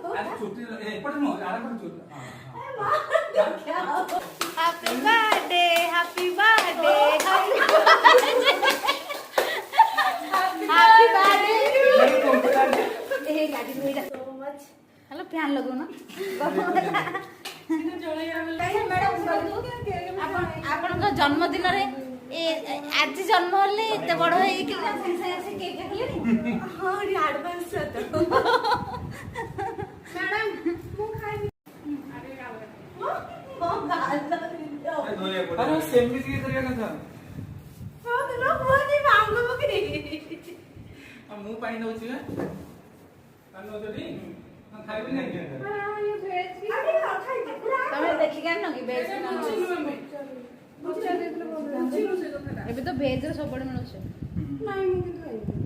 आज छुट्टी एपट नो आरा पर छुट्टी happy birthday happy birthday happy birthday ए गाड़ी में सो मच हेलो फैन लगो ना मैडम जन्मदिन रे आज जन्म होले एते बड़ होई कि से केक खाली हां रे एडवांस तो मैडम मु खाई अरे गाल मो गाल अरे सेमी की करिया कथा हां तो लोग मोनी मांगो बकरी मु पानी नउची है कान नो जदी हम खाइबे नहीं हां ये भेज की अरे खाई तमे देखि के न कि भेज ଏବେ ତ ଭେଜ୍ ର ସବୁବେଳେ ମିଳୁଛି ନାଇଁ ମୁଁ କିନ୍ତୁ ଖାଇବି